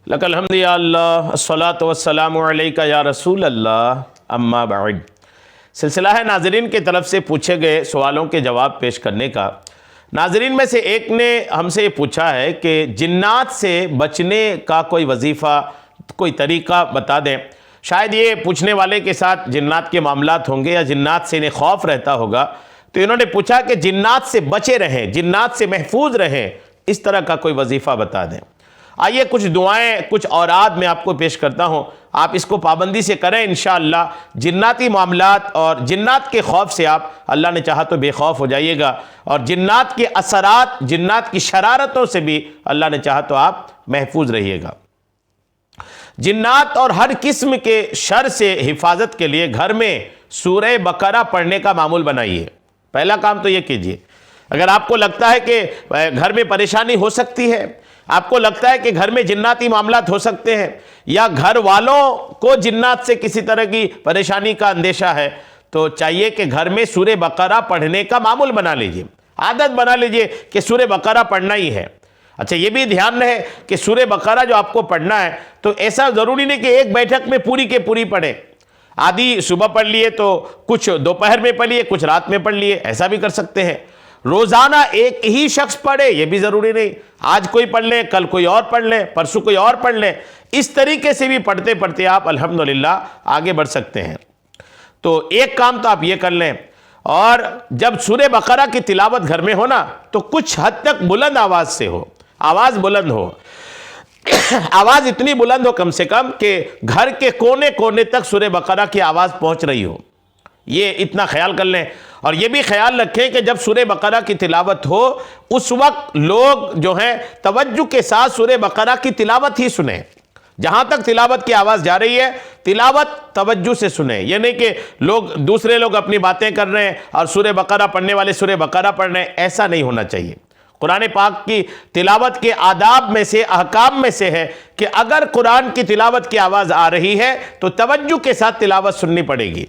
لک الحمد یا اللہ الصلاۃ والسلام علیک یا رسول اللہ اما بعد۔ سلسلہ ہے ناظرین کی طرف سے پوچھے گئے سوالوں کے جواب پیش کرنے کا۔ ناظرین میں سے ایک نے ہم سے یہ پوچھا ہے کہ جنات سے بچنے کا کوئی وظیفہ، کوئی طریقہ بتا دیں۔ شاید یہ پوچھنے والے کے ساتھ جنات کے معاملات ہوں گے یا جنات سے انہیں خوف رہتا ہوگا، تو انہوں نے پوچھا کہ جنات سے بچے رہیں، جنات سے محفوظ رہیں، اس طرح کا کوئی وظیفہ بتا دیں۔ آئیے کچھ دعائیں، کچھ اوراد میں آپ کو پیش کرتا ہوں، آپ اس کو پابندی سے کریں انشاءاللہ۔ جناتی معاملات اور جنات کے خوف سے آپ اللہ نے چاہا تو بے خوف ہو جائیے گا، اور جنات کے اثرات، جنات کی شرارتوں سے بھی اللہ نے چاہا تو آپ محفوظ رہیے گا۔ جنات اور ہر قسم کے شر سے حفاظت کے لیے گھر میں سورہ بقرہ پڑھنے کا معمول بنائیے۔ پہلا کام تو یہ کیجئے، اگر آپ کو لگتا ہے کہ گھر میں پریشانی ہو سکتی ہے، آپ کو لگتا ہے کہ گھر میں جناتی معاملات ہو سکتے ہیں، یا گھر والوں کو جنات سے کسی طرح کی پریشانی کا اندیشہ ہے، تو چاہیے کہ گھر میں سورہ بقرہ پڑھنے کا معمول بنا لیجئے، عادت بنا لیجئے کہ سورہ بقرہ پڑھنا ہی ہے۔ اچھا، یہ بھی دھیان رہے کہ سورہ بقرہ جو آپ کو پڑھنا ہے تو ایسا ضروری نہیں کہ ایک بیٹھک میں پوری کے پوری پڑھیں، آدھی صبح پڑھ لیے تو کچھ دوپہر میں پڑھ لیے، کچھ رات میں پڑھ لیے، ایسا بھی کر سکتے ہیں۔ روزانہ ایک ہی شخص پڑھے یہ بھی ضروری نہیں، آج کوئی پڑھ لیں، کل کوئی اور پڑھ لیں، پرسوں کوئی اور پڑھ لیں، اس طریقے سے بھی پڑھتے پڑھتے آپ الحمدللہ آگے بڑھ سکتے ہیں۔ تو ایک کام تو آپ یہ کر لیں، اور جب سورہ بقرہ کی تلاوت گھر میں ہو نا تو کچھ حد تک بلند آواز سے ہو، آواز بلند ہو، آواز اتنی بلند ہو کم سے کم کہ گھر کے کونے کونے تک سورہ بقرہ کی آواز پہنچ رہی ہو، یہ اتنا خیال کر لیں۔ اور یہ بھی خیال رکھیں کہ جب سورہ بقرہ کی تلاوت ہو اس وقت لوگ جو ہیں توجہ کے ساتھ سورہ بقرہ کی تلاوت ہی سنیں، جہاں تک تلاوت کی آواز جا رہی ہے تلاوت توجہ سے سنیں، یہ نہیں کہ دوسرے لوگ اپنی باتیں کر رہے ہیں اور سورہ بقرہ پڑھنے والے سورہ بقرہ پڑھ رہے ہیں، ایسا نہیں ہونا چاہیے۔ قرآن پاک کی تلاوت کے آداب میں سے، احکام میں سے ہے کہ اگر قرآن کی تلاوت کی آواز آ رہی ہے تو توجہ کے ساتھ تلاوت سننی پڑے گی۔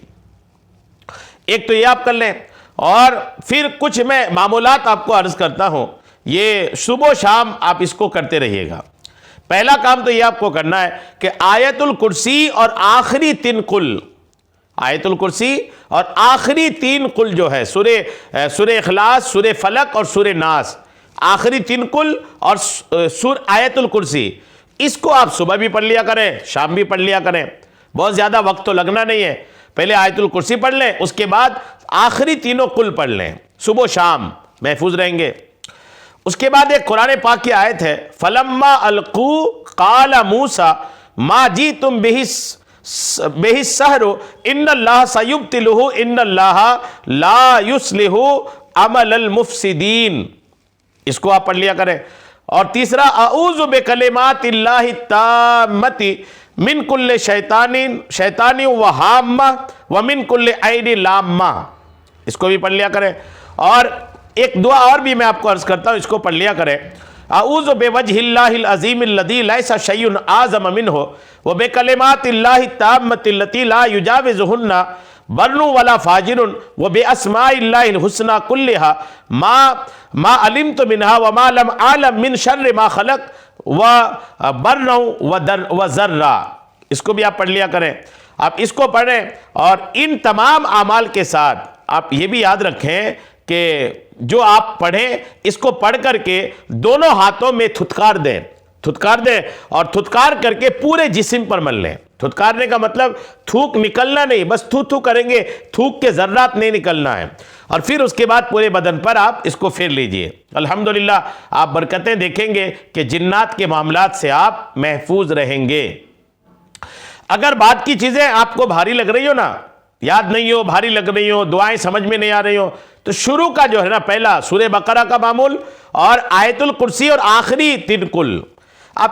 ایک تو یہ آپ کر لیں، اور پھر کچھ میں معمولات آپ کو عرض کرتا ہوں، یہ صبح و شام آپ اس کو کرتے رہیے گا۔ پہلا کام تو یہ آپ کو کرنا ہے کہ آیت الکرسی اور آخری 3 قل، آیت الکرسی اور آخری 3 قل جو ہے سورہ اخلاص، سورہ فلق اور سورہ ناس، آخری 3 قل اور آیت الکرسی، اس کو آپ صبح بھی پڑھ لیا کریں، شام بھی پڑھ لیا کریں، بہت زیادہ وقت تو لگنا نہیں ہے۔ پہلے آیت الکرسی پڑھ لیں، اس کے بعد آخری 3 قل پڑھ لیں، صبح و شام محفوظ رہیں گے۔ اس کے بعد ایک قرآن پاک کی آیت ہے، فَلَمَّا أَلْقُوا قَالَ مُوسَى مَا جِئْتُمْ بِهِ السَّحْرُ إِنَّ اللَّهَ سَيُبْطِلُهُ إِنَّ اللَّهَ لَا يُصْلِحُ عَمَلَ الْمُفْسِدِينَ، اس کو آپ پڑھ لیا کریں۔ اور تیسرا، اعوذ بکلمات اللہ التامۃ من کل شیطان وہامہ ومن کل عین لامہ، اس کو بھی پڑھ لیا کریں۔ اور ایک دعا اور بھی میں آپ کو عرض کرتا ہوں، اس کو پڑھ لیا کریں، اعوذ بوجہ اللہ العظیم الذی لیس شیء اعظم منہ وبکلمات اللہ التامۃ التی لا یجاوزہن بر ولا فاجر وباسماء اللہ الحسنى کلها ما علمت منها وما لم اعلم من شر ما خلق وبرا وذرا، اس کو بھی آپ پڑھ لیا کریں۔ آپ اس کو پڑھیں، اور ان تمام اعمال کے ساتھ آپ یہ بھی یاد رکھیں کہ جو آپ پڑھیں اس کو پڑھ کر کے دونوں ہاتھوں میں تھتکار دیں، اور تھتکار کر کے پورے جسم پر مل لیں۔ تھتکارنے کا مطلب تھوک نکلنا نہیں، بس تھو کریں گے، تھوک کے ذرات نہیں نکلنا ہے، اور پھر اس کے بعد پورے بدن پر آپ اس کو پھیر لیجئے۔ الحمدللہ آپ برکتیں دیکھیں گے کہ جنات کے معاملات سے آپ محفوظ رہیں گے۔ اگر بات کی چیزیں آپ کو بھاری لگ رہی ہو نا، یاد نہیں ہو، بھاری لگ رہی ہو، دعائیں سمجھ میں نہیں آ رہی ہو، تو شروع کا جو ہے نا پہلا سورہ بقرہ کا معمول اور آیت الکرسی اور آخری 3 قل، اب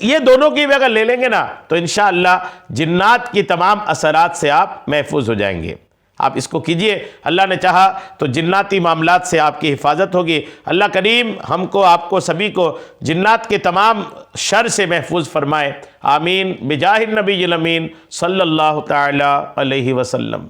یہ دونوں کی بھی اگر لے لیں گے نا تو انشاءاللہ جنات کی تمام اثرات سے آپ محفوظ ہو جائیں گے۔ آپ اس کو کیجئے، اللہ نے چاہا تو جناتی معاملات سے آپ کی حفاظت ہوگی۔ اللہ کریم ہم کو، آپ کو، سبھی کو جنات کے تمام شر سے محفوظ فرمائے، آمین بجاہ النبی الامین صلی اللہ تعالی علیہ وسلم۔